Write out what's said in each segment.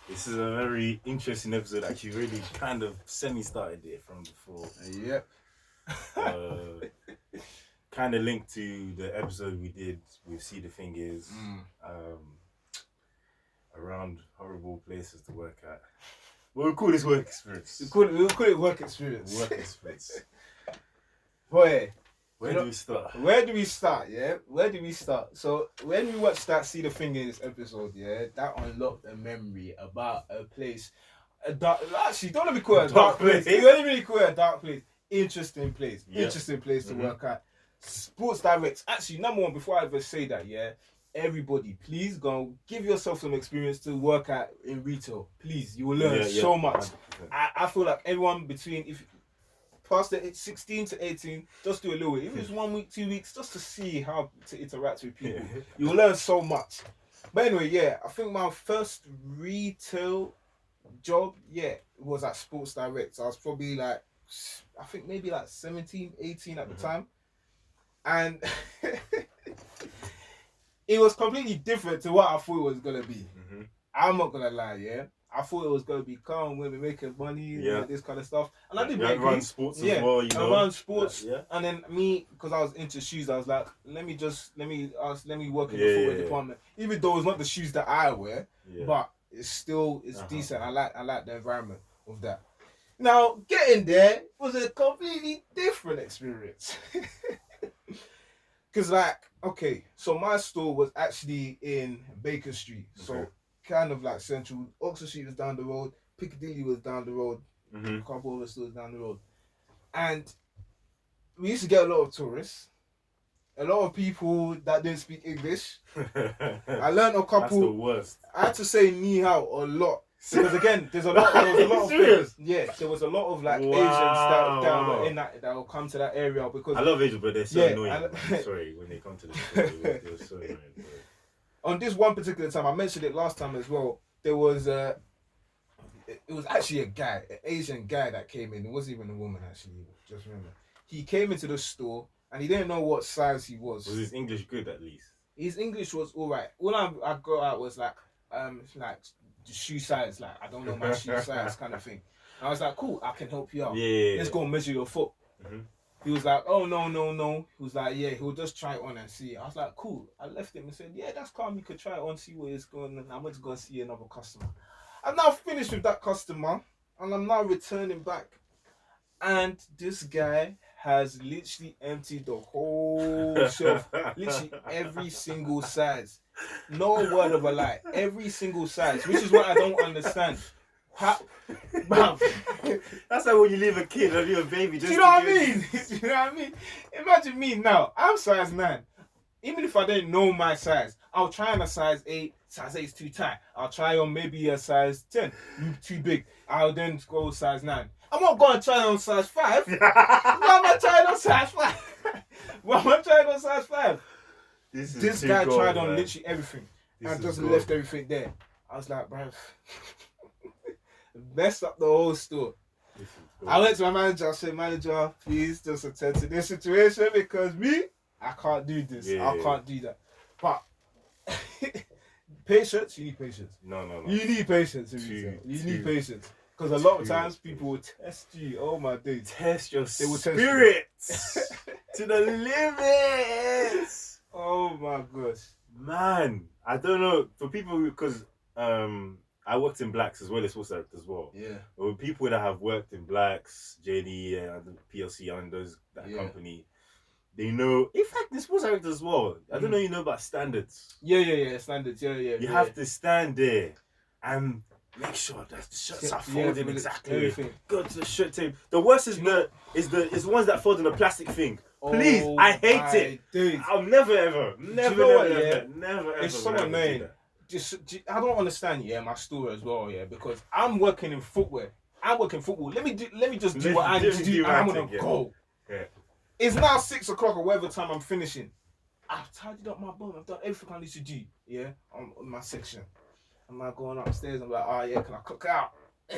This is a very interesting episode. Actually, really kind of semi-started it from before. Yep. Kind of linked to the episode we did with See the Thing Is, around horrible places to work at. We'll call this work experience. We'll call it work experience. Work experience. Boy. Where do we start? Where do we start, yeah? Where do we start? So, when we watched that See the Thing Is episode, yeah, that unlocked a memory about a place. Actually, don't let me call it a dark place. Don't let me call it a dark place. Interesting place. Yep. Interesting place to work at. Sports Direct. Actually, number one, before I ever say that, yeah, everybody, please go give yourself some experience to work at in retail. Please, you will learn so much. I feel like everyone between, if past the 16 to 18, just do a little bit. If it's 1 week, 2 weeks, just to see how to interact with people. You'll learn so much. But anyway, yeah, I think my first retail job, was at Sports Direct. I was probably like, I think maybe like 17, 18 at the time. And it was completely different to what I thought it was going to be. I'm not going to lie, yeah. I thought it was going to be calm, women making money, this kind of stuff. And I did run sports as well, you know. I run sports. And then me, because I was into shoes, I was like, let me work in the footwear department. Even though it's not the shoes that I wear, but it's decent. I like the environment of that. Now, getting there was a completely different experience. Because, so my store was actually in Baker Street. So, kind of like central. Oxford Street was down the road. Piccadilly was down the road. A couple of stores down the road. And we used to get a lot of tourists. A lot of people that didn't speak English. I learned a couple. That's the worst. I had to say ni hao a lot. Because again, there was a lot of things. Yeah, there was a lot of Asians that will come to that area because I love Asians, but they're so annoying. Sorry, when they come to the store, they were so annoying. On this one particular time, I mentioned it last time as well. There was it was actually a guy, an Asian guy that came in. It wasn't even a woman actually. Just remember, he came into the store and he didn't know what size he was. Was his English good at least? His English was all right. All I got out was like the shoe size, like I don't know my shoe size kind of thing. And I was like, cool, I can help you out. Let's go and measure your foot. He was like, oh no. He was like, he'll just try it on and see. I was like, cool. I left him and said, that's calm, you could try it on, see where it's going, and I'm going to go and see another customer. I'm now finished with that customer and I'm now returning back. And this guy has literally emptied the whole shelf. Literally every single size. No word of a lie. Every single size. Which is what I don't understand. That's like when you leave a kid or a baby. Do you know what I mean? You know what I mean? Imagine me now. I'm size 9. Even if I didn't know my size, I'll try on a size 8. Size 8 is too tight. I'll try on maybe a size 10. Too big. I'll then go size 9. I'm not going to try on size 5. Why am I trying on size 5? Why am I trying on size 5? This guy tried on literally everything and just left everything there. I was like, bruv, messed up the whole store. I went to my manager. I said, manager, please just attend to this situation because I can't do this. I can't do that. But patience, you need patience. No. You need patience. You need patience. Because a lot of times people will test you. Oh my days. Test your spirits to the limits. Oh my gosh. Man, I don't know. For people, because I worked in Blacks as well as Sports Direct as well. Yeah. But with people that have worked in Blacks, JD, and PLC and that company, they know. In fact, the Sports Direct as well. I don't know. You know about standards. Yeah. Standards. Yeah. You have to stand there and make sure that the shirts are folded exactly. Everything. Go to the shirt tape. The worst is the ones that fold in the plastic thing. Please, I hate it. Dude. I'll never ever. It's so annoying. I don't understand, my story as well, because I'm working in footwear. Let me just do what I need to do. I'm gonna go. Yeah. It's now 6 o'clock or whatever time I'm finishing. I've tidied up my bum. I've done everything I need to do. On my section. I'm now going upstairs. I'm like, can I cook out?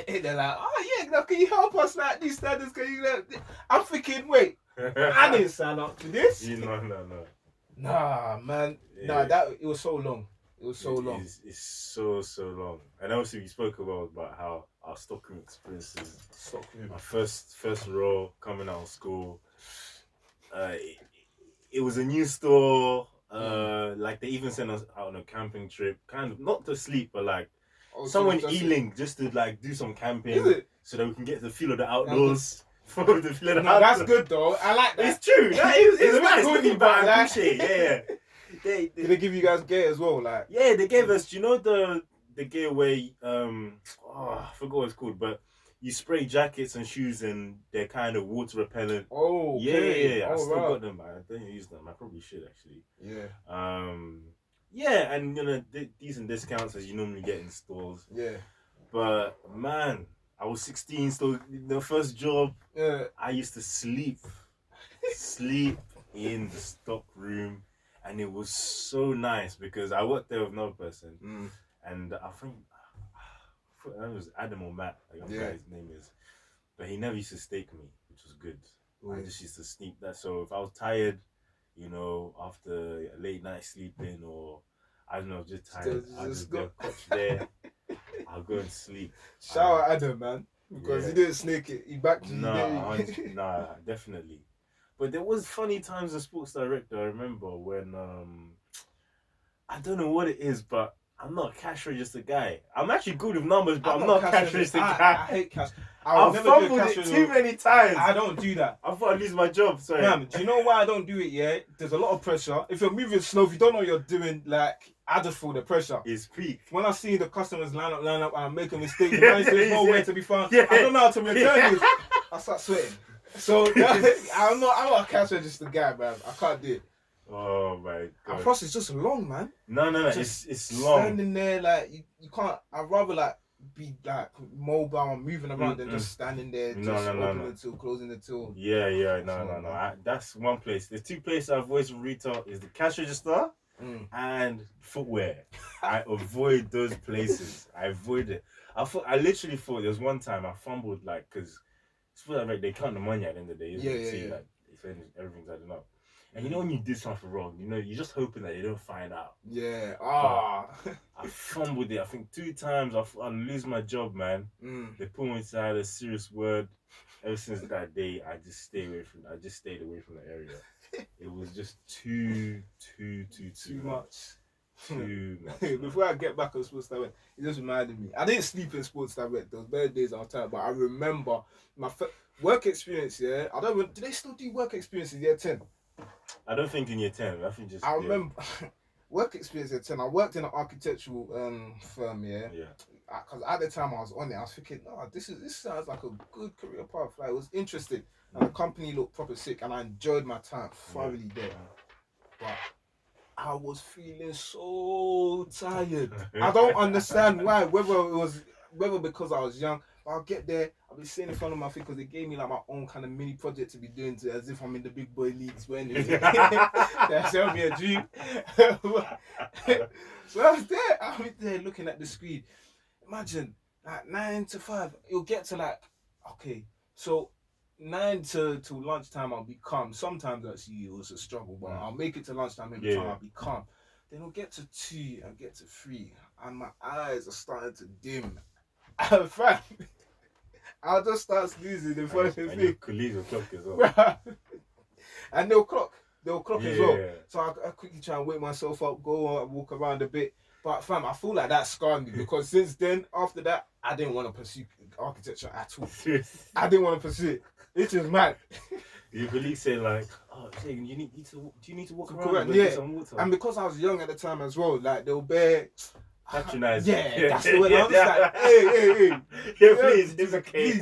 They're like, can you help us like these standards? Can you? I'm thinking, wait, I didn't sign up to this. No. Nah, man. Nah, it was so long. It was so long. It's so long. And also you spoke about how our Stockroom experiences. Stockroom. My first role coming out of school. It was a new store. Like they even sent us out on a camping trip, kind of not to sleep, but like somewhere in Ealing just to like do some camping, so that we can get the feel of the outdoors. That's good though. I like that. It's true. It's nice. Looking back, I appreciate. Yeah. Did they give you guys gear as well? Like they gave us. You know the gear where I forgot what it's called, but you spray jackets and shoes and they're kind of water repellent. Oh, okay. Yeah. I still got them, but I don't use them. I probably should actually. Yeah. Yeah, and you know, decent discounts as you normally get in stores. Yeah. But man, I was 16, so the first job. Yeah. I used to sleep in the stock room, and it was so nice because I worked there with another person, and I think that was Adam or Matt, like that guy's name is, but he never used to stake me, which was good. I just used to sneak that. So if I was tired, you know, after a late night sleeping, or I don't know, just tired, I'll just go couch there. I'll go and sleep. Shout out Adam, man, because he didn't snake it. He backed you. Nah, definitely. But there was funny times as sports director. I remember when I don't know what it is, but I'm not a cash register guy. I'm actually good with numbers, but I'm not a cash register guy. I hate cash. I've fumbled it too many times. I don't do that. I thought I'd lose my job. Sorry. Man, do you know why I don't do it yet? There's a lot of pressure. If you're moving slow, if you don't know what you're doing, like, I just feel the pressure. It's peak. When I see the customers line up, and I make a mistake, the man says nowhere to be found. I don't know how to return this. I start sweating. So I'm not a cash register guy, man. I can't do it. Oh my god. And plus, it's just long, man. No. It's long. Standing there, like you can't. I'd rather like be like mobile and moving around than just standing there, just opening the till, closing the till. Yeah. No. That's one place. The two places I've avoided from retail is the cash register and footwear. I avoid those places. I avoid it. I literally thought there was one time I fumbled, like, because they count the money at the end of the day. Yeah. Like, if everything's adding up. And you know when you did something wrong, you know, you're just hoping that they don't find out. Yeah. I fumbled it. I think 2 times I lose my job, man. They put me inside a serious word. Ever since that day, I just stayed away from the area. It was just too much. Too much. Before I get back on Sports Direct, it just reminded me. I didn't sleep in Sports Direct. Those better days I'll tell you, but I remember my work experience. Yeah, do they still do work experiences year 10? I don't think in year 10. I think just. I remember work experience year 10. I worked in an architectural firm. Yeah. Because at the time I was on it, I was thinking, this sounds like a good career path. Like, it was interesting, and the company looked proper sick, and I enjoyed my time thoroughly there. But I was feeling so tired. I don't understand why. Whether because I was young. I'll get there, I'll be sitting in front of my thing because they gave me like my own kind of mini project to be doing as if I'm in the big boy leagues. But anyway, they sell me a dream. So I was there looking at the screen. Imagine like 9 to 5. It'll get to like, okay, so 9 to lunchtime I'll be calm. Sometimes actually it was a struggle, but I'll make it to lunchtime every time. I'll be calm. Then it'll get to 2 and get to 3, and my eyes are starting to dim. Fam, I'll just start sneezing in front of and your colleagues will clock as well. And they'll clock as well. So I quickly try and wake myself up, go and walk around a bit. But fam, I feel like that scarred me because since then, after that, I didn't want to pursue architecture at all. I didn't want to pursue it. It's just mad. Your colleagues say like, do you need to walk around and get some water? And because I was young at the time as well, like they'll bear patronize. Yeah, that's the way. I was like, hey. Yeah, please, it's okay.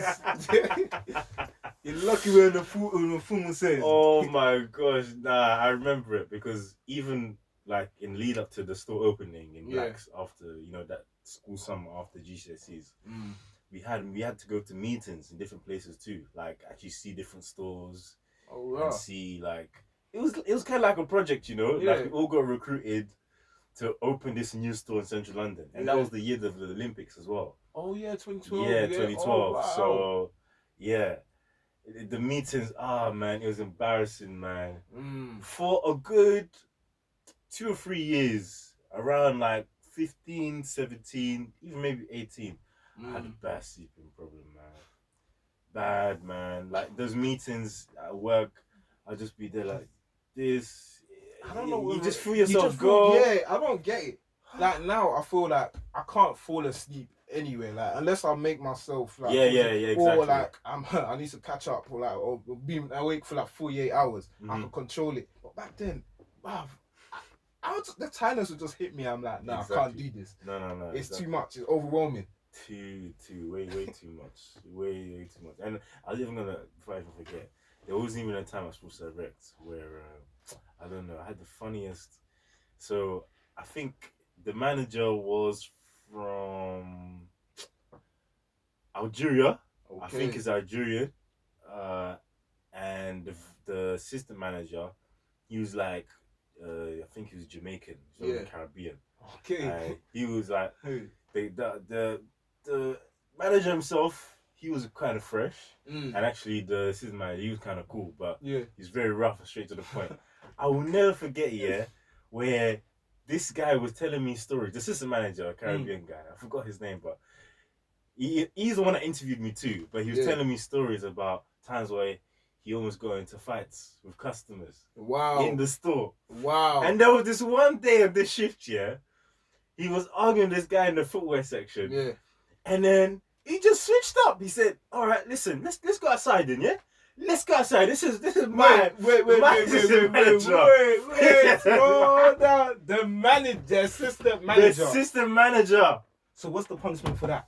You're lucky we're in the full says. Oh my gosh, nah, I remember it because even like in lead up to the store opening in Blacks after, you know, that school summer after GCSEs, we had to go to meetings in different places too, like actually see different stores and see like it was kind of like a project, you know, like we all got recruited to open this new store in central London, and that was the year of the Olympics as well. Oh yeah, 2012. Yeah, 2012. Oh, wow. So yeah, the meetings. Man, it was embarrassing, man. For a good 2 or 3 years, around like 15, 17, even maybe 18, I had a bad sleeping problem, man. Bad, man. Like those meetings at work, I'll just be there like this. I don't know. You just feel yourself go. Yeah, I don't get it. Like now, I feel like I can't fall asleep anyway. Like unless I make myself like exactly. Or like I need to catch up or like or be awake for like 48 hours. I can control it. But back then, wow, the tiredness would just hit me. I'm like, nah, I can't do this. No. It's too much. It's overwhelming. Way too much. Way too much. And I was even gonna, before I even forget, there wasn't even a time I was supposed to erect where I don't know. I had the funniest. So I think the manager was from Algeria. Okay. I think he's Algerian. And the assistant manager, he was like, I think he was Jamaican, so Caribbean. Okay. He was like, the manager himself, he was kind of fresh, and actually the assistant manager, he was kind of cool, but he's very rough and straight to the point. I will never forget, where this guy was telling me stories. The assistant manager, a Caribbean guy, I forgot his name, but he's the one that interviewed me too. But he was telling me stories about times where he almost got into fights with customers. Wow. In the store. Wow. And there was this one day of this shift, he was arguing with this guy in the footwear section. Yeah. And then he just switched up. He said, "All right, listen, let's go outside then, yeah? Let's go outside. This is my wait, hold down. The assistant manager. The assistant manager. So what's the punishment for that?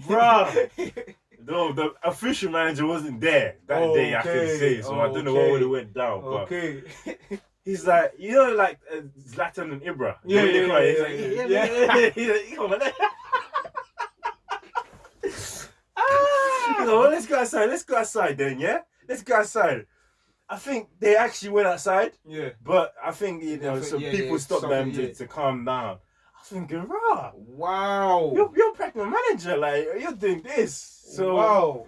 Bruh. No, the official manager wasn't there that day, I can say. So I don't know what would have went down. But he's like, you know, like Zlatan and Ibra. Yeah. He's like, come on. Let's go outside then, yeah? Let's go outside. I think they actually went outside. Yeah. But I think, people stopped them to calm down. I was thinking, rah. Wow. You're pregnant manager, like, you're doing this. So wow.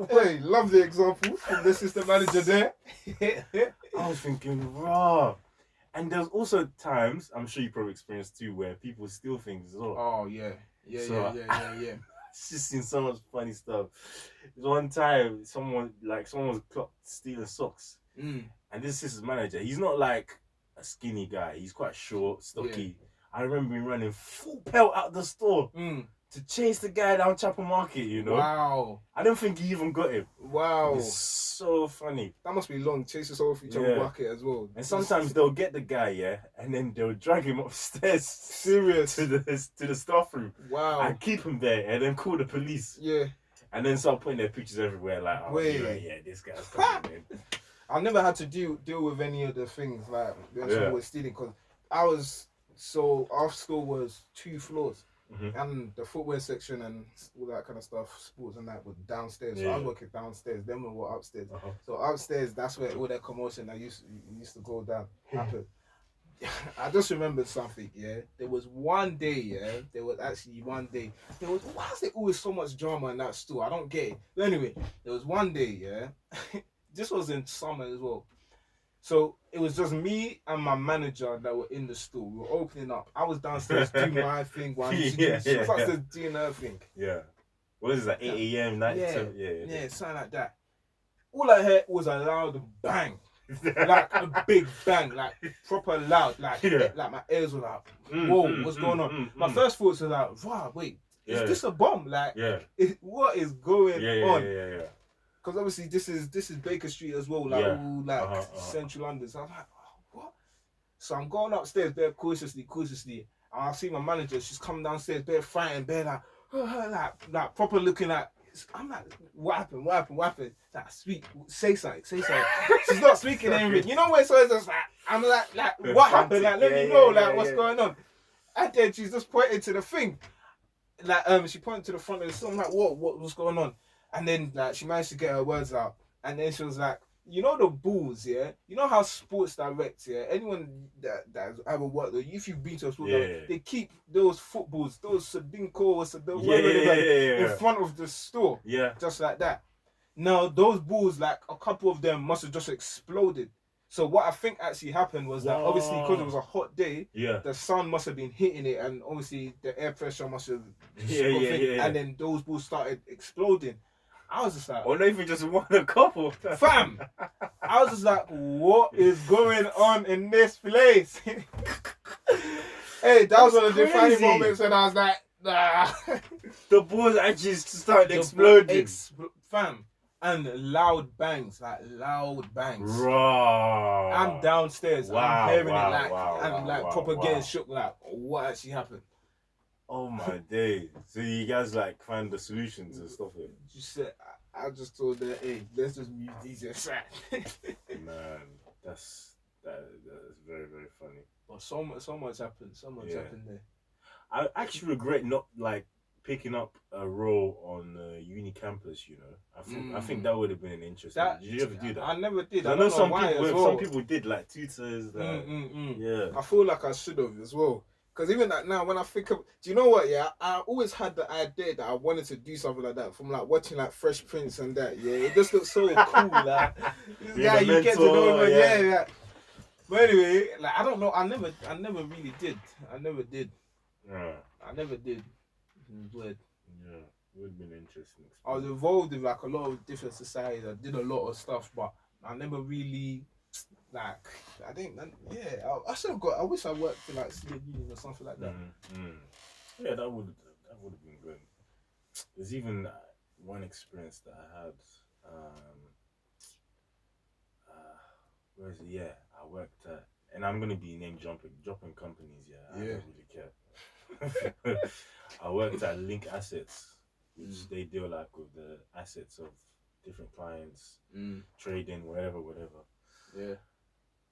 Hey, love the example from the assistant manager there. I was thinking, rah. And there's also times, I'm sure you probably experienced too, where people steal things as well. Oh, yeah. Yeah. It's just seen so much funny stuff. There's one time someone was clocked stealing socks, and this is his manager. He's not like a skinny guy. He's quite short, stocky. Yeah. I remember him running full pelt out the store to chase the guy down Chapel Market. You know. Wow. I don't think he even got him. Wow. It's so funny. That must be long. Chase us over Chapel Market as well. And sometimes they'll get the guy, and then they'll drag him upstairs. Serious. To the staff room. Wow. And keep him there, and then call the police. Yeah. And then start putting their pictures everywhere, like, oh, this guy's coming in. I never had to deal with any of the things like when someone was stealing, because our store was 2 floors, and the footwear section and all that kind of stuff, sports and that, was downstairs. So I was working downstairs. Then we were upstairs. So upstairs, that's where all that commotion that used to go down happened. I just remembered something, There was one day, There was one day. Why is there always so much drama in that store? I don't get it. But anyway, there was one day, This was in summer as well. So it was just me and my manager that were in the store. We were opening up. I was downstairs doing my thing while she was upstairs doing her thing. Yeah. What is that, 8 a.m., 9 Yeah, something like that. All I heard was a loud bang. Like a big bang, like proper loud, like my ears were like, whoa, what's going on? My first thoughts were like, wow, wait, is this a bomb? Like, what is going on? Yeah. Because obviously this is Baker Street as well, like all like central London. So I'm like, what? So I'm going upstairs, very cautiously, and I see my manager. She's coming downstairs, very frightened, very like proper looking at. I'm like, what happened? Like, say something. She's not speaking anything. You know when so it's just like, I'm like, what happened? Like, let me know, what's going on. And then she's just pointing to the thing. Like, she pointed to the front of the store. I'm like, what's going on? And then, like, she managed to get her words out. And then she was like, you know the balls, you know how Sports Direct, anyone that's ever worked there, if you've been to a Sports Direct, they keep those footballs, those Sadinko in front of the store, just like that. Now those balls, like a couple of them must have just exploded. So what I think actually happened was that obviously because it was a hot day, yeah, the sun must have been hitting it, and obviously the air pressure must have yeah. and then those balls started exploding. I was just like, or not even just one, a couple. fam. I was just like, what is going on in this place? Hey, that was one of the defining moments when I was like, nah. The balls actually started exploding. Fam. And loud bangs, like loud bangs. Raw. I'm downstairs. Wow, I'm hearing wow, it like, wow, and like wow, proper wow. getting shook. Like, what actually happened? Oh my days! So you guys like find the solutions and stuff. Just said, I just told her, hey, let's just mute these aside. Man, that's very very funny. But so much happened. So much happened there. I actually regret not like picking up a role on uni campus. You know, I think that would have been an interesting. Did you ever do that? I never did. I know some people. Well. Some people did like tutors. Yeah. I feel like I should have as well. Because even like now, when I think of, do you know what? Yeah, I always had the idea that I wanted to do something like that from like watching like Fresh Prince and that. Yeah, it just looks so cool. Like, yeah, you get to know him. Yeah. But anyway, like I don't know. I never really did. I never did. Weird. Yeah, it would have been interesting. I was involved in like a lot of different societies. I did a lot of stuff, but I never really. Like, I think, I should have got. I wish I worked for like student union or something like that. Yeah, that would have been good. There's even one experience that I had. Where is it? Yeah, I worked at, and I'm gonna be dropping companies. Yeah, I don't really care. I worked at Link Assets, which they deal like with the assets of different clients, trading, whatever. Yeah.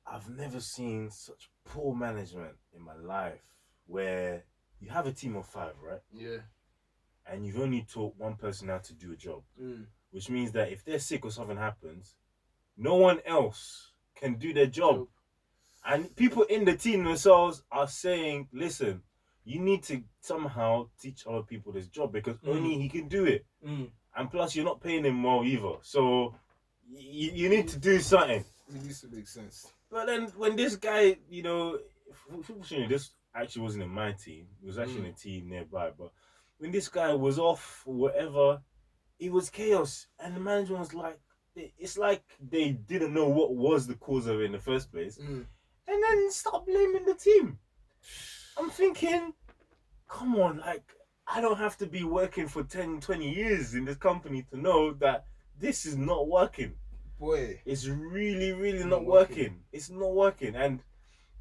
I've never seen such poor management in my life where you have a team of 5, right? Yeah. And you've only taught one person how to do a job, which means that if they're sick or something happens, no one else can do their job. And people in the team themselves are saying, listen, you need to somehow teach other people this job because only he can do it. And plus, you're not paying him well either. So you need to do something. It needs to make sense. But then when this guy, you know, this actually wasn't in my team. It was actually in a team nearby. But when this guy was off or whatever, it was chaos. And the management was like, it's like they didn't know what was the cause of it in the first place. And then start blaming the team. I'm thinking, come on, like, I don't have to be working for 10, 20 years in this company to know that this is not working. Boy, it's really not working. It's not working. And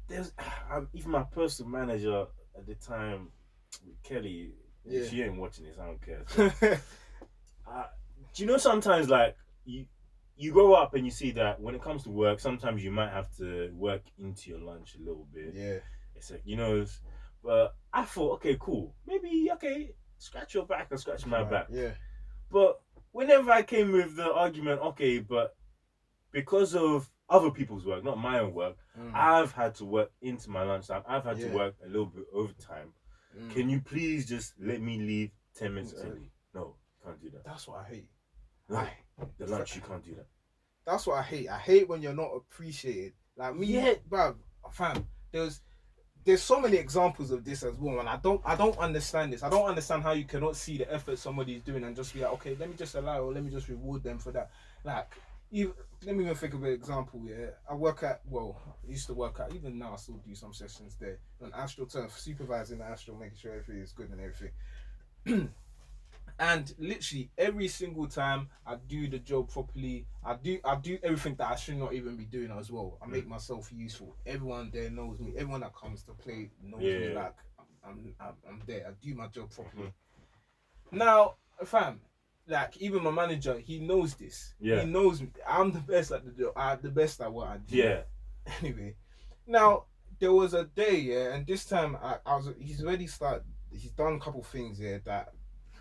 there's even my personal manager at the time, Kelly. She ain't watching this. I don't care. So, do you know sometimes like you grow up and you see that when it comes to work, sometimes you might have to work into your lunch a little bit. Yeah. It's like, you know, but I thought, okay, cool. Maybe scratch your back or scratch my back. Yeah. But whenever I came with the argument, okay, but because of other people's work, not my own work, I've had to work into my lunchtime. I've had to work a little bit overtime. Can you please just let me leave 10 minutes early? No, you can't do that. That's what I hate. No, the lunch, you can't do that. That's what I hate. I hate when you're not appreciated. Like me, bruv, fam, there's so many examples of this as well, and I don't understand this. I don't understand how you cannot see the effort somebody's doing and just be like, okay, let me just allow or let me just reward them for that. Like, let me even think of an example. Yeah, I used to work at, even now I still do some sessions there on Astral Turn, supervising the Astral, making sure everything is good and everything. And literally every single time I do the job properly, I do everything that I should not even be doing as well. I make myself useful. Everyone there knows me. Everyone that comes to play knows me. Like I'm there. I do my job properly. Now, fam, like even my manager, he knows this. Yeah. He knows me. I'm the best at the job. I'm the best at what I do. Yeah. Anyway, now there was a day, and this time he's done a couple things that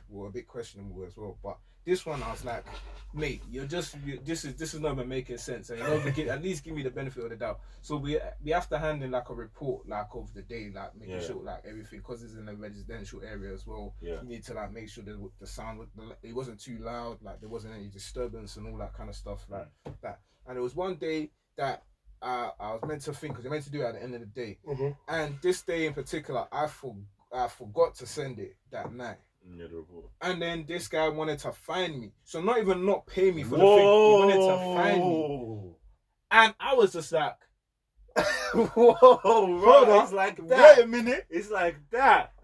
were a bit questionable as well, but this one I was like, mate, this is not even making sense, and at least give me the benefit of the doubt. So we have to hand in like a report like of the day, like making sure like everything, because it's in a residential area as well. You need to like make sure that the sound it wasn't too loud, like there wasn't any disturbance and all that kind of stuff like that. And it was one day that I was meant to think because you're meant to do it at the end of the day. Mm-hmm. And this day in particular, I forgot to send it that night. Yeah, the report. And then this guy wanted to fine me. So not even not pay me for the thing. He wanted to fine me. And I was just like, whoa, hold on. It's like that. Wait a minute. It's like that.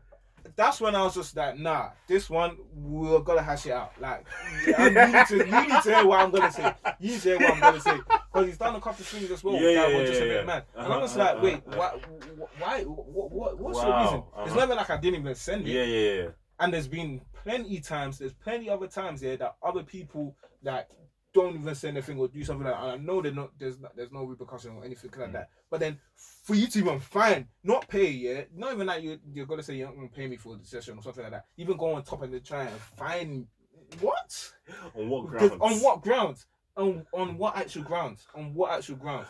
That's when I was just like, nah, this one, we're gonna hash it out. Like, you need to hear what I'm gonna say. You need to hear what I'm gonna say. Because he's done a couple of things as well. That were just a bit mad. And I'm just like, wait, why? What's your reason? It's not even like I didn't even send it. Yeah. And there's been plenty other times here that other people that don't even send a thing or do something like that. And I know there's no repercussion or anything like that. But then for you to even fine, not pay, not even that you're gonna say you're not gonna pay me for the session or something like that. Even go on top and try and fine what? On what grounds? On what grounds? On what actual grounds?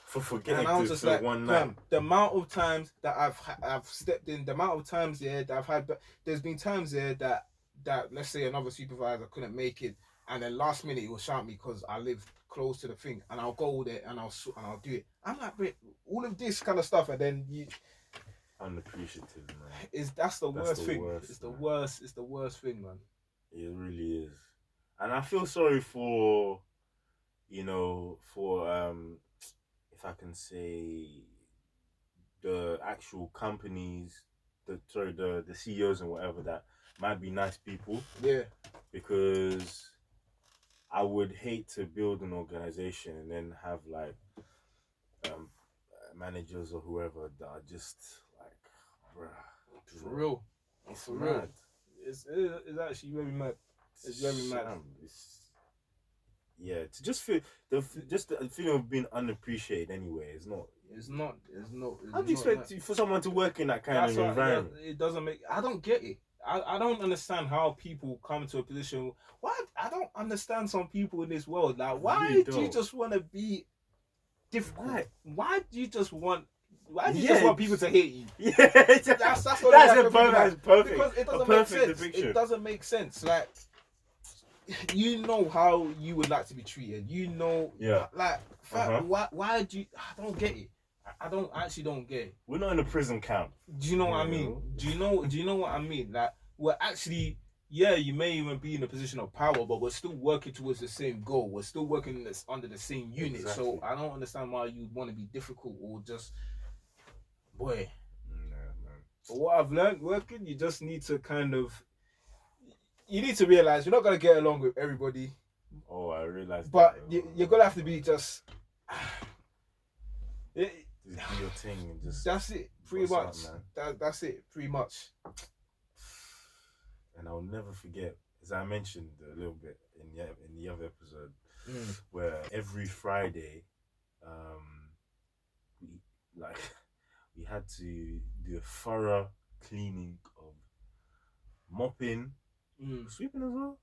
For forgetting and I was just like, one night. The amount of times that I've stepped in, the amount of times that I've had, there's been times that let's say another supervisor couldn't make it, and then last minute he will shout me because I live close to the thing, and I'll go there and I'll do it. I'm like, wait, all of this kind of stuff, and then you unappreciative, man. That's the worst thing. It's the worst thing, man. It really is, and I feel sorry for, if I can say, the actual companies, the CEOs and whatever that might be nice people. Yeah. Because I would hate to build an organization and then have like managers or whoever that are just like, bruh. For real. It's For mad. real. It's actually very mad. It's very mad. To just feel the feeling of being unappreciated anyway is not. It's not. How do you expect for someone to work in that kind of environment? It doesn't make. I don't get it. I don't understand how people come to a position. Why? I don't understand some people in this world. Like, why do you just want to be difficult? Why do you just want? Why do you just want people to hate you? Yeah, that's perfect. Because it doesn't make sense. Depiction. It doesn't make sense. Like, you know how you would like to be treated. You know, like, why do you? I don't get it. I actually don't get it. We're not in a prison camp. Do you know what I mean? Do you know what I mean? Like, we're actually, you may even be in a position of power, but we're still working towards the same goal. We're still working under the same unit. Exactly. So I don't understand why you want to be difficult or just, boy. Man. But what I've learned working, you just need to you need to realize you're not gonna get along with everybody. Oh, I realized. But you're gonna have to be just. Just do your thing and just. That's it, pretty much. That's it, pretty much. And I'll never forget, as I mentioned a little bit in the other episode, where every Friday, we had to do a thorough cleaning of mopping, sweeping as well.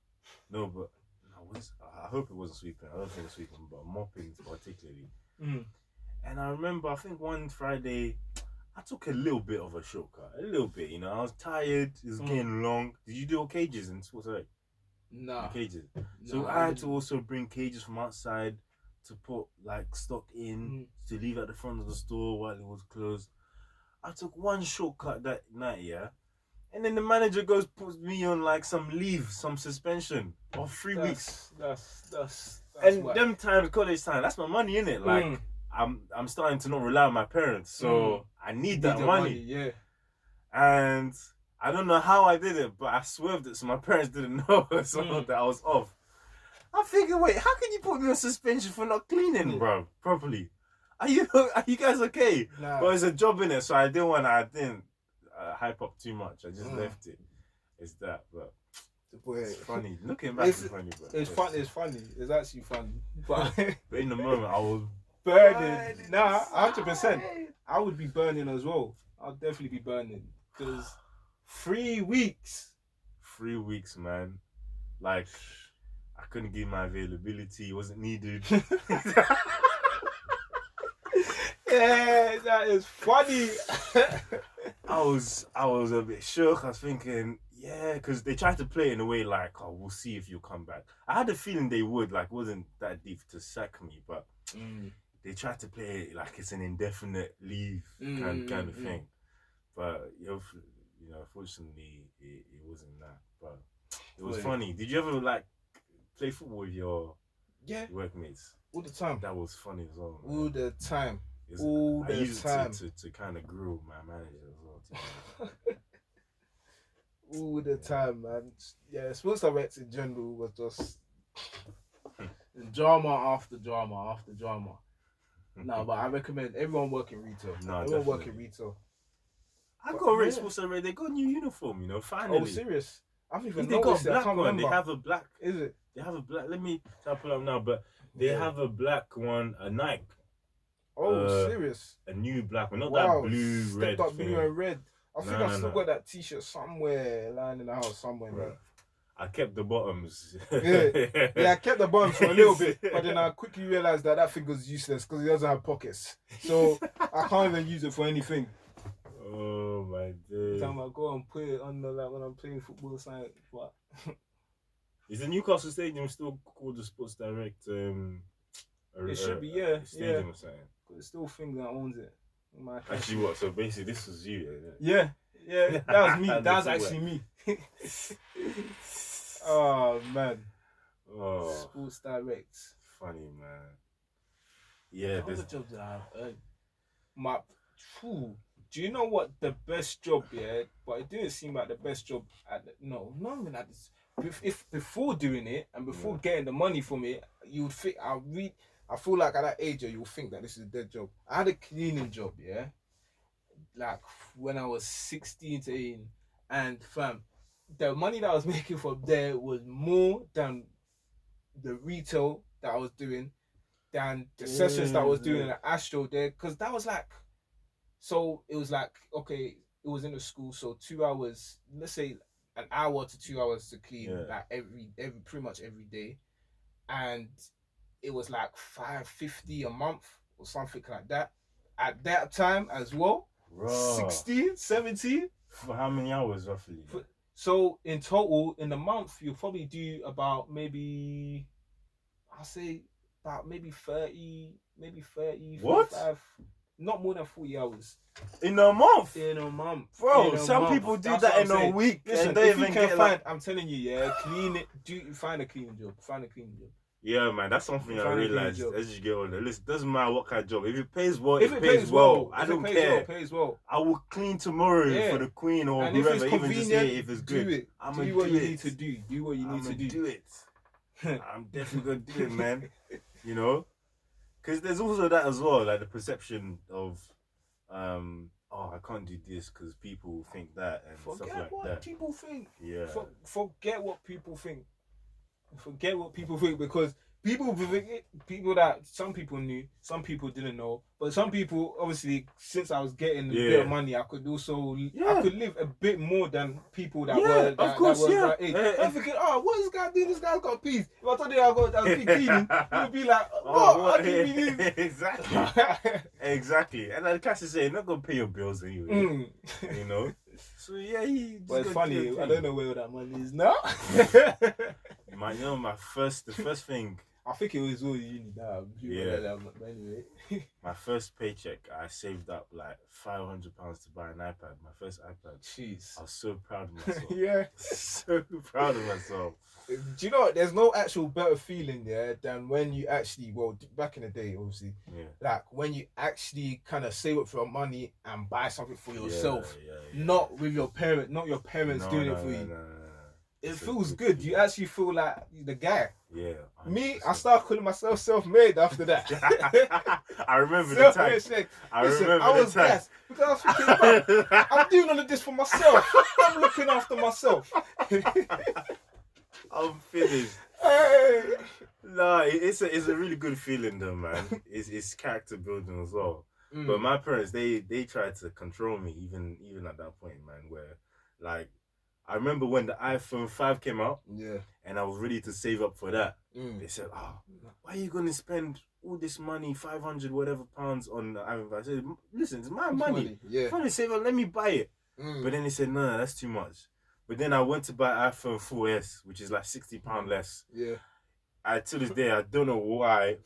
No, but I hope it wasn't sweeping. I don't think it was sweeping, but mopping particularly. And I remember, I think one Friday, I took a little bit of a shortcut. A little bit, I was tired. It was getting long. Did you do cages in sports? No. Cages. So I had to also bring cages from outside to put like stock in, to leave at the front of the store while it was closed. I took one shortcut that night, and then the manager puts me on like some leave, some suspension of 3 weeks. That's and them times, college time, that's my money, innit? Like, I'm starting to not rely on my parents, so I need that money. And I don't know how I did it, but I swerved it so my parents didn't know that I was off. I'm thinking, wait, how can you put me on suspension for not cleaning, bro, properly? Are you guys okay? Nah. But it's a job in it, so I didn't hype up too much. I just left it. It's that, but it's funny. Looking back, it's funny, bro. It's funny. It's actually funny. But in the moment, I was burning. Nah, 100%. I would be burning as well. I'll definitely be burning because 3 weeks. 3 weeks, man. Like, I couldn't give my availability. It wasn't needed. Yeah, that is funny. I was a bit shook. I was thinking, Yeah, because they tried to play it in a way like, oh, we'll see if you'll come back. I had a feeling they would, like, it wasn't that deep to sack me, but they tried to play it like it's an indefinite leave kind of thing. But, unfortunately, it wasn't that. But it was funny. Did you ever, like, play football with your workmates? All the time. That was funny as well. All the time. I used it to kind of grow my manager as well. All the time, man. Yeah, sports direct in general was just drama after drama after drama. No, but I recommend everyone work in retail. Everyone work in retail. I got rate sports direct. They got a new uniform, finally. Oh, serious? I haven't even they got noticed it. I can't remember. They have a black. Is it? They have a black. Let me try to pull up now, but they have a black one, a Nike. Oh, serious? A new black one, not that blue, red. Stepped up blue and red. I think I still got that T-shirt somewhere lying in the house somewhere. Right. I kept the bottoms. I kept the bottoms for a little bit, but then I quickly realized that thing was useless because it doesn't have pockets, so I can't even use it for anything. Oh my days! Time I go and put it on when I'm playing football side. What? Is the Newcastle Stadium still called the Sports Direct? It should be, stadium or something. But it's still Thing that owns it. Actually, what? So basically, this was you, isn't it? Yeah, that was me. That was actually me. Oh man. Oh. Sports Direct. Funny, man. Yeah, there's jobs that I've earned. Do you know what the best job? Yeah, but it didn't seem like the best job. Not even at this. If before doing it and before getting the money from it, you would think I feel like at that age, you would think that this is a dead job. I had a cleaning job, yeah, like when I was 16 to 18, and fam, the money that I was making from there was more than the retail that I was doing, than the sessions that I was doing at Astro there, because that was like, so it was like, okay, it was in the school, so 2 hours, let's say an hour to 2 hours to clean, like every pretty much every day, and it was like $550 a month or something like that at that time as well. 16, 17. For how many hours roughly? So in total, in the month, you'll probably do about maybe, I'll say about maybe 30, what? 45, not more than 40 hours. In a month? In a month. Bro, some people do that in a week. Listen, if you can find, I'm telling you, clean it, find a cleaning job. Yeah, man, that's something I realized as you get older. Listen, doesn't matter what kind of job. If it pays well, it pays well. I don't care. It pays well. I will clean tomorrow for the queen or and whoever. If it's even just say if it's good. Do it. Do what you need to do. Do what you need to do. Do it. I'm definitely gonna do it, man. Because there's also that as well, like the perception of, I can't do this because people think that and stuff like that. Forget what people think. Yeah. Forget what people think. Forget what people think, because people that some people knew, some people didn't know, but some people obviously, since I was getting a bit of money, I could also I could live a bit more than people that were of course, that age. I'm thinking, what is this guy doing? This guy's got peas. If I told you I was cleaning, you'd be like, what? I didn't mean Exactly. Exactly. And the cash is saying, not gonna pay your bills anyway. So but it's funny. I don't know where that money is now. The first thing. I think it was all uni now. But anyway. My first paycheck, I saved up like £500 to buy an iPad. My first iPad. Jeez. I was so proud of myself. Yeah. So proud of myself. Do you know what? There's no actual better feeling than when you actually, back in the day, obviously, like when you actually kind of save up for your money and buy something for yourself, not with your parent, not your parents doing it for you. No. It feels good. You actually feel like the guy. Yeah. 100%. Me, I started calling myself self-made after that. I remember the time. I was gassed because I was thinking, I'm doing all of this for myself. I'm looking after myself. I'm finished. No, it's a really good feeling though, man. It's character building as well. But my parents, they tried to control me even at that point, man, where like I remember when the iPhone 5 came out, and I was ready to save up for that. They said, why are you going to spend all this money, 500 whatever pounds on the iPhone 5? I said, listen, it's my money. If I want to save up, let me buy it. But then they said, no, that's too much. But then I went to buy iPhone 4S, which is like £60 less. Yeah. To this day, I don't know why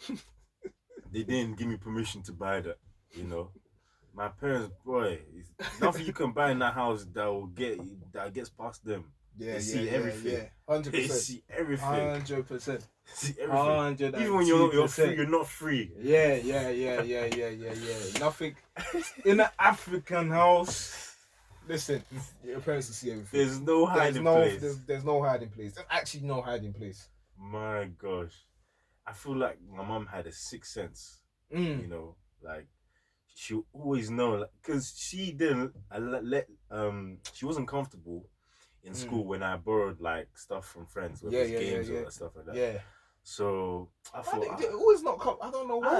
they didn't give me permission to buy that. You know, my parents, boy, nothing you can buy in that house that gets past them. They see everything. 100%. They see everything. 100%. See everything. 100%. Even when you're free, you're not free. Yeah. Nothing in an African house. Listen, your parents will see everything. There's no hiding place. There's no hiding place. There's actually no hiding place. My gosh, I feel like my mom had a sixth sense. You know, like she always know, because she didn't she wasn't comfortable in school when I borrowed like stuff from friends, whether it's games or stuff like that. Yeah. So I thought it always not come. I don't know why.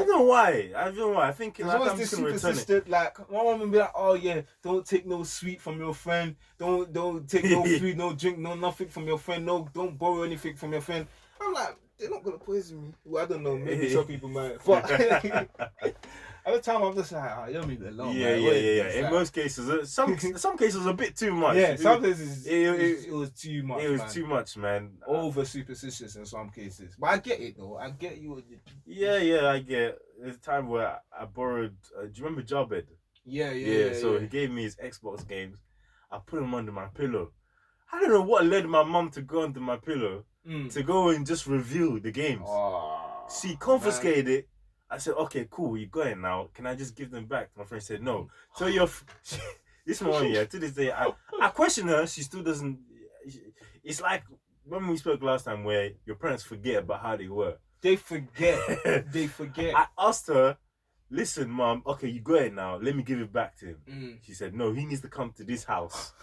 I don't know why. I think there's like, always I'm this just gonna super return sister. it. Like my mom would be like, "Oh yeah, don't take no sweet from your friend. Don't take no food, no drink, no nothing from your friend. No, don't borrow anything from your friend." I'm like, they're not gonna poison me. Well, I don't know. Maybe some people might. But at the time, I'm just like, "Oh, you leave it alone." Yeah. In most cases, some cases a bit too much. Yeah, some cases it was too much. It was too much, man. Over superstitious in some cases, but I get it though. I get you. Yeah, I get. There's a time where I borrowed. Do you remember Jarbed? Yeah. So he gave me his Xbox games. I put them under my pillow. I don't know what led my mum to go under my pillow to go and just review the games. Oh, she confiscated it. I said, "Okay, cool, you got it now. Can I just give them back?" My friend said, "No." So this one, to this day, I question her. She still doesn't. It's like when we spoke last time, where your parents forget about how they were. They forget. I asked her, "Listen, mom. Okay, you got it now. Let me give it back to him." She said, "No, he needs to come to this house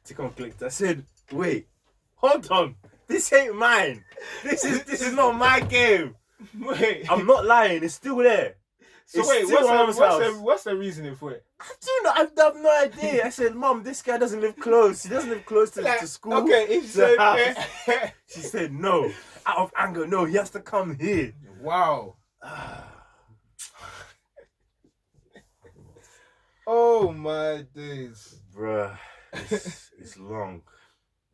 to come collect it." I said, "Wait, hold on. This ain't mine. This is not my game." Wait, I'm not lying. It's still there. So it's wait, still what's the reasoning for it? I have no idea. I said, "Mom, this guy doesn't live close. He doesn't live close to school." Okay, if so, she said, "No." Out of anger, no, he has to come here. Wow. Oh my days, bruh. It's long.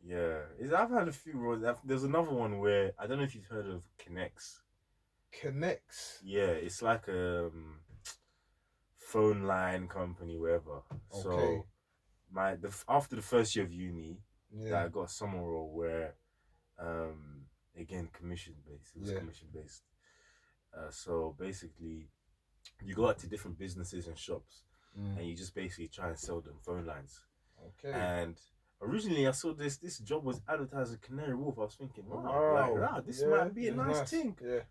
Yeah, I've had a few roles. There's another one where I don't know if you've heard of Kinex. Kinex. Yeah, it's like a phone line company, wherever. Okay. So after the first year of uni, I got a summer role where, again, commission based. It was commission based. So basically, you go out to different businesses and shops, and you just basically try and sell them phone lines. Okay. And originally, I saw this job was advertised at Canary Wharf. I was thinking, wow, this might be a nice thing. Yeah.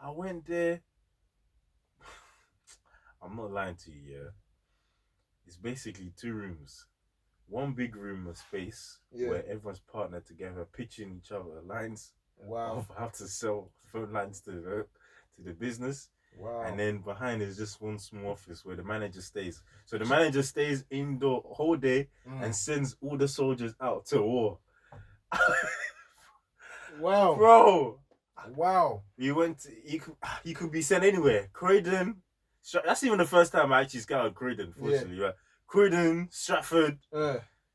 I went there. I'm not lying to you, yeah. It's basically 2 rooms. One big room of space where everyone's partnered together, pitching each other lines of how to sell phone lines to the business. Wow. And then behind is just one small office where the manager stays. So the manager stays indoor whole day and sends all the soldiers out to war. Wow. Bro. Wow. You could be sent anywhere. Croydon. That's even the first time I actually scouted Croydon, fortunately. Right? Croydon, Stratford.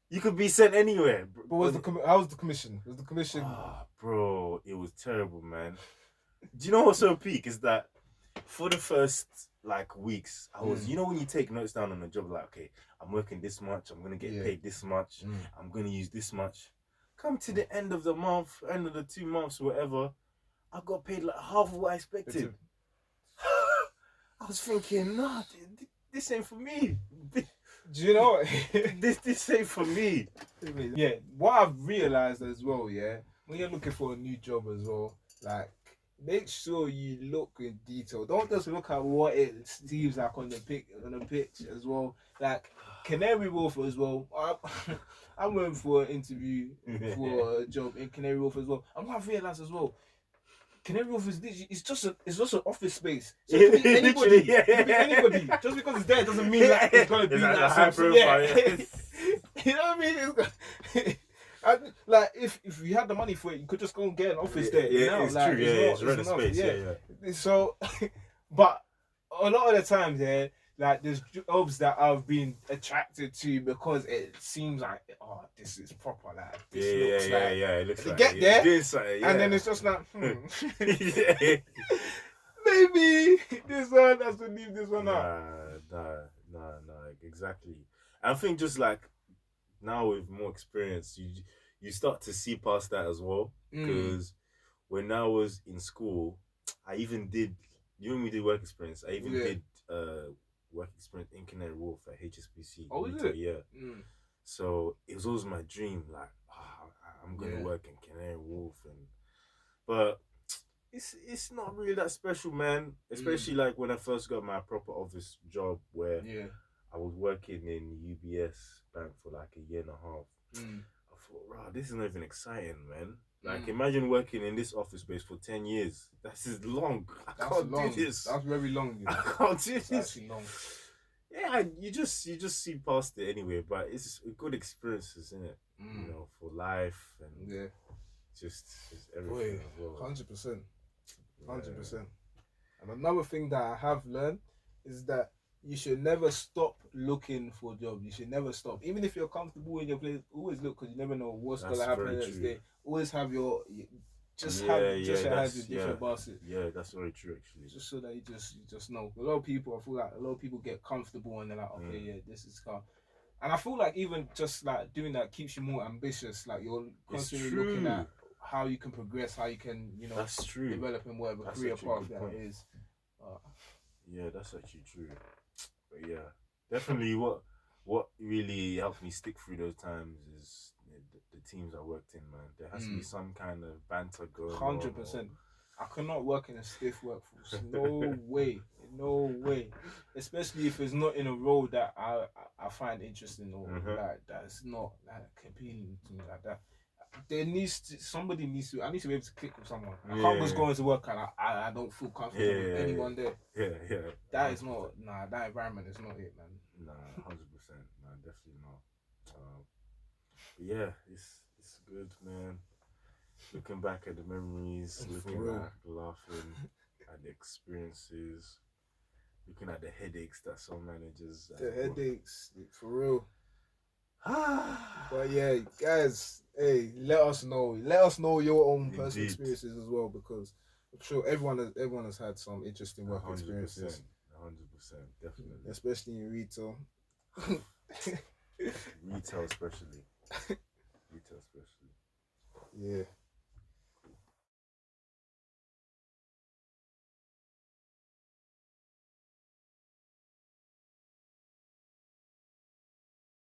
You could be sent anywhere. But how was the commission? Was the commission? Bro, it was terrible, man. Do you know what's so peak is that for the first weeks, I was, when you take notes down on a job, like, okay, I'm working this much, I'm gonna get paid this much, I'm gonna use this much. Come to the end of the month, end of the 2 months, whatever, I got paid like half of what I expected. I was thinking, nah, this ain't for me. Do you know what? this ain't for me. Yeah, what I've realized as well, when you're looking for a new job as well, make sure you look in detail. Don't just look at what it seems like on the pitch as well. Like Canary Wharf as well. I went for an interview for a job in Canary Wharf as well. And what I've realized as well, Canary Wharf is it's just an office space. So it could be anybody. It could be anybody. Just because it's there doesn't mean that it's gonna be like high profile. You know what I mean? If you had the money for it, you could just go and get an office there. Yeah, it's true. It's rent a space. Yeah. So, but a lot of the times, like there's jobs that I've been attracted to because it seems like, oh, this is proper. Like this looks like. Yeah. It looks They like get there, yeah. and then it's just like, Yeah. maybe this one has to leave this one out. Nah, exactly. I think just like now with more experience, you start to see past that as well. Because when I was in school, I even did. You know, we did work experience. I even did work experience in Canary Wharf at HSBC. Oh, is retail, it? Yeah. So it was always my dream. Like, I'm gonna work in Canary Wharf, but it's not really that special, man. Especially like when I first got my proper office job, where I was working in UBS bank for like a year and a half. I thought, wow, this is not even exciting, man. Like, imagine working in this office space for 10 years. That's just long. I can't do this. That's very long. You know? I can't do this. Actually long. Yeah, you just see past it anyway. But it's a good experience, isn't it? You know, for life and just everything as well. 100%. 100%. And another thing that I have learned is that you should never stop looking for a job. You should never stop. Even if you're comfortable in your place, always look, because you never know what's going to happen the next day. Always have your, just your hands in different baskets. Yeah, that's very true, actually. Just so that you just know. A lot of people, I feel like a lot of people get comfortable and they're like, okay, yeah, this is calm. And I feel like even just like doing that keeps you more ambitious. Like you're constantly looking at how you can progress, how you can, you know, that's true. Develop in whatever career path that is. Yeah, that's actually true. But yeah, definitely what really helped me stick through those times is the teams I worked in, man. There has to be some kind of banter going 100%. I cannot work in a stiff workforce. No way. No way. Especially if it's not in a role that I find interesting or like that's not like appealing to me like that. Somebody needs to. I need to be able to click with someone. I can't just go into work and I don't feel comfortable with anyone there. Yeah. That is not. Nah, that environment is not it, man. Nah, 100%. Nah, definitely not. But yeah, it's good, man. Looking back at the memories, looking back, laughing at the experiences, looking at the headaches that some managers. The headaches, for real. But yeah, guys, hey, let us know. Let us know your own personal experiences as well, because I'm sure everyone has had some interesting work experiences. 100%, definitely. Especially in retail. Retail especially. Yeah.